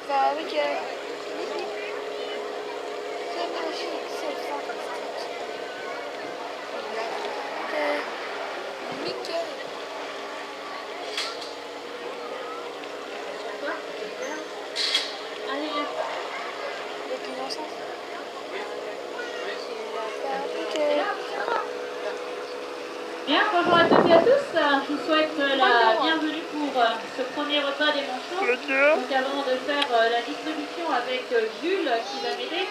Bah oui, c'est magique, c'est fantastique. Mickey. Allez, viens. Il y a plus d'ensemble. Bien, bonjour à toutes et à tous. Je vous souhaite la bienvenue pour ce premier repas des Manchots. Donc avant de faire la distribution avec Jules qui va m'aider,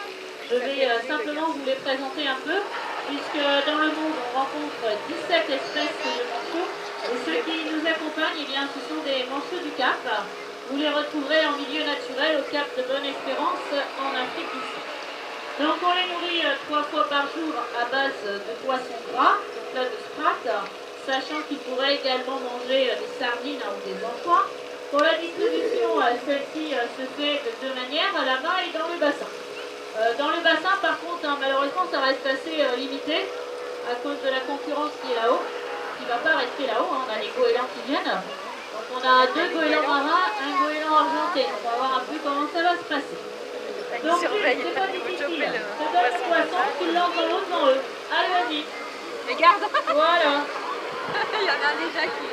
je vais simplement vous les présenter un peu, puisque dans le monde on rencontre 17 espèces de manchots. Et ceux qui nous accompagnent, eh bien, ce sont des manchots du Cap. Vous les retrouverez en milieu naturel au Cap de Bonne-Espérance en Afrique du Sud. Donc on les nourrit 3 fois par jour à base de poissons gras, donc là de sprat, sachant qu'ils pourraient également manger des sardines ou des anchois. Pour la distribution, celle-ci se fait de deux manières, à la main et dans le bassin. Dans le bassin, par contre, malheureusement, ça reste assez limité à cause de la concurrence qui est là-haut, qui ne va pas rester là-haut. On a les goélands qui viennent. Donc on a 2 goélands marins, un goéland argenté. On va voir un peu comment ça va se passer. Donc c'est pas difficile. Je te donne le poisson, tu le lances dans l'eau devant eux. Allez, vas-y. Regarde. Voilà. Il y en a déjà qui...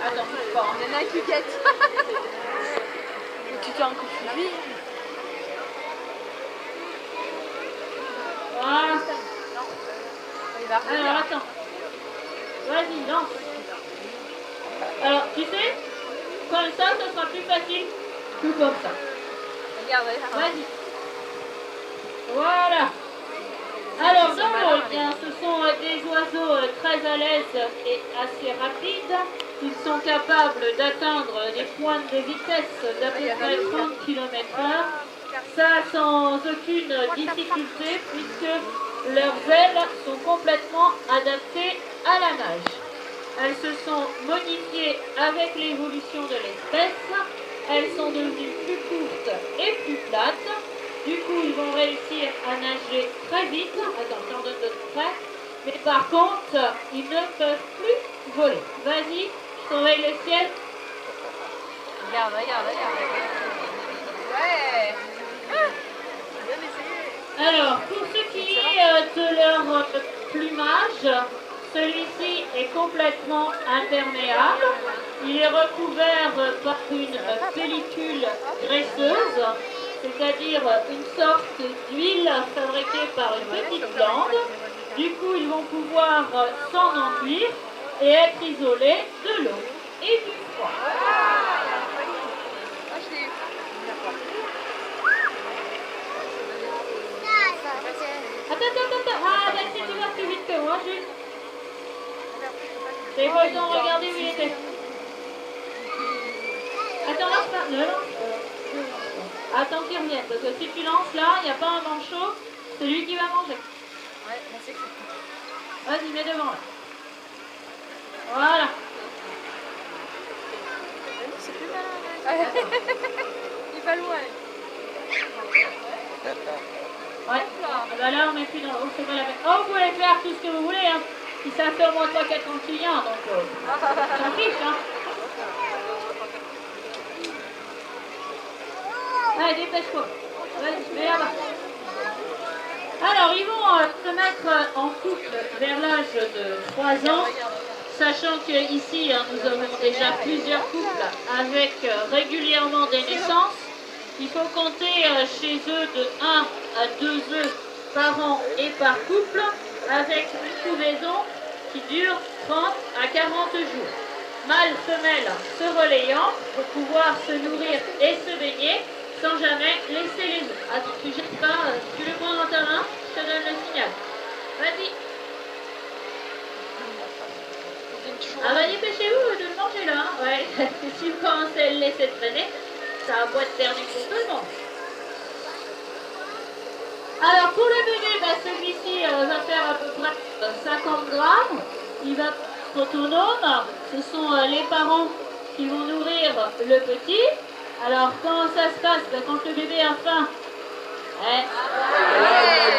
Attends, touche pas. Il y en a qui guettent. Tu fais un coup de fusil. Voilà. Il va revenir. Alors, attends. Vas-y, lance. Alors, tu sais, comme ça sera plus facile que comme ça. Regarde, Vas-y. Voilà. Alors, dans l'eau, eh bien, ce sont des oiseaux très à l'aise et assez rapides. Ils sont capables d'atteindre des pointes de vitesse d'à peu près 30 km/h. Ça sans aucune difficulté puisque leurs ailes sont complètement adaptées à la nage. Elles se sont modifiées avec l'évolution de l'espèce. Elles sont devenues plus courtes et plus plates. Du coup, ils vont réussir à nager très vite. Attends, je t'en donne d'autres près. Mais par contre, ils ne peuvent plus voler. Vas-y, je surveille le ciel. regarde. Ouais. Bien essayé. Alors, pour ce qui est de leur plumage, celui-ci est complètement imperméable. Il est recouvert par une pellicule graisseuse, c'est-à-dire une sorte d'huile fabriquée par une petite glande. Du coup, ils vont pouvoir s'en enduire et être isolés de l'eau et du froid. Ah, je l'ai eu. Attends. Ah, bah, si tu vas plus vite que moi, Jules. J'ai pas eu le temps de regarder où il était. Attends, lance pas. Ne lance pas. Attends qu'il revienne, parce que si tu lances là, il n'y a pas un manchot, c'est lui qui va manger. Ouais, c'est que c'est... Vas-y, mets devant là. Voilà. C'est plus malin. Il va loin. Ouais. Ah bah là, on met plus dans l'eau, c'est pas la peine. Oh, vous pouvez faire tout ce que vous voulez, hein. Si ça fait au moins 3-4 ans qu'il vient, donc j'en fiche, hein. Allez, dépêche-toi. Vas-y, mets là-bas. Alors, ils vont se mettre en couple vers l'âge de 3 ans, sachant qu'ici, nous avons déjà plusieurs couples avec régulièrement des naissances. Il faut compter chez eux de 1 à 2 œufs par an et par couple, avec une couvaison qui dure 30 à 40 jours. Mâle, femelle se relayant pour pouvoir se nourrir et se baigner sans jamais laisser les œufs. Attends, tu jettes pas, tu le prends dans ta main, je te donne le signal. Vas-y. Ah bah dépêchez-vous de le manger là. Ouais, si vous commencez à le laisser traîner, ça va pas être perdu pour tout le monde. Alors pour le bébé, bah, celui-ci va faire à peu près 50 grammes. Il va être autonome. Ce sont les parents qui vont nourrir le petit. Alors comment ça se passe? Bah, quand le bébé a faim,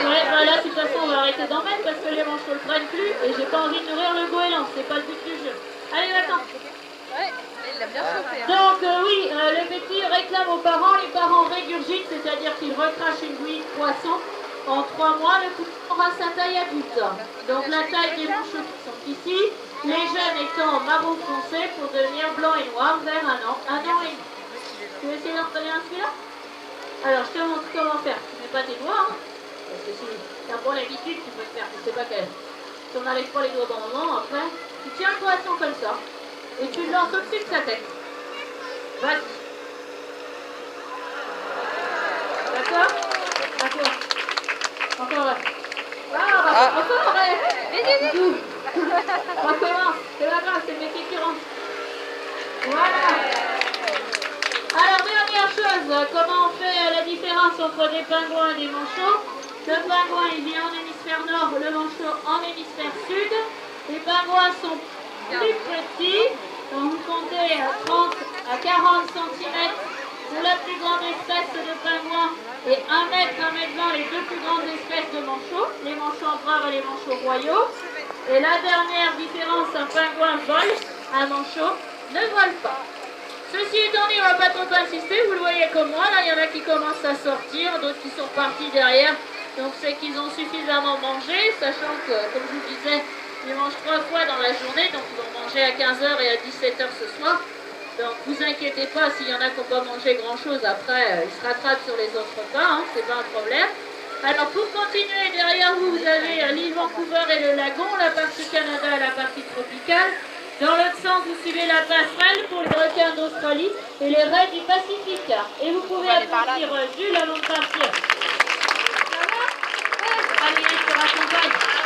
voilà, de toute façon on va arrêter d'en mettre parce que les manchots ne le prennent plus et j'ai pas envie de nourrir le goéland, c'est pas le but du jeu. Allez, va-t'en. Ouais, il l'a bien chauffé. Hein. Donc oui, le petit réclame aux parents, les parents réclament régurgite, c'est-à-dire qu'il recrache une bouillie de poisson. En 3 mois, le poussin aura sa taille adulte. Donc la taille des manchots qui sont ici, les jeunes étant marron foncé pour devenir blanc et noir vers 1 an et demi. Tu veux essayer d'en donner un celui-là? Alors je te montre comment faire. Tu ne mets pas tes doigts, hein, parce que si tu as pas l'habitude, tu peux le faire. Je sais pas quel. Si on n'enlève pas les doigts dans le moment, après, tu tiens le poisson comme ça et tu le lances au-dessus de sa tête. Vas-y. D'accord? D'accord. Encore un. Encore un. On recommence. C'est pas grave, c'est le métier qui rentre. Voilà. Alors, dernière chose, comment on fait la différence entre des pingouins et des manchots? Le pingouin, il vit en hémisphère nord, le manchot en hémisphère sud. Les pingouins sont plus petits, donc vous comptez à 30 à 40 cm pour la plus grande espèce de pingouin et 1 mètre, 1 mètre 20 les deux plus grandes espèces de manchots, les manchots empereurs et les manchots royaux. Et la dernière différence, un pingouin vole, un manchot ne vole pas. Ceci étant dit, on ne va pas trop insister, vous le voyez comme moi, là il y en a qui commencent à sortir, d'autres qui sont partis derrière, donc c'est qu'ils ont suffisamment mangé, sachant que, comme je vous disais, ils mangent 3 fois dans la journée, donc ils vont manger à 15h et à 17h ce soir. Donc vous inquiétez pas, s'il y en a qui n'ont pas mangé grand chose après, ils se rattrapent sur les autres repas, hein, c'est pas un problème. Alors pour continuer, derrière vous, vous avez l'île Vancouver et le lagon, la partie Canada et la partie tropicale. Dans l'autre sens, vous suivez la passerelle pour les requins d'Australie et les raies du Pacifique. Et vous pouvez applaudir Jules avant de partir. Ça va? Ouais. Allez, je te raccompagne.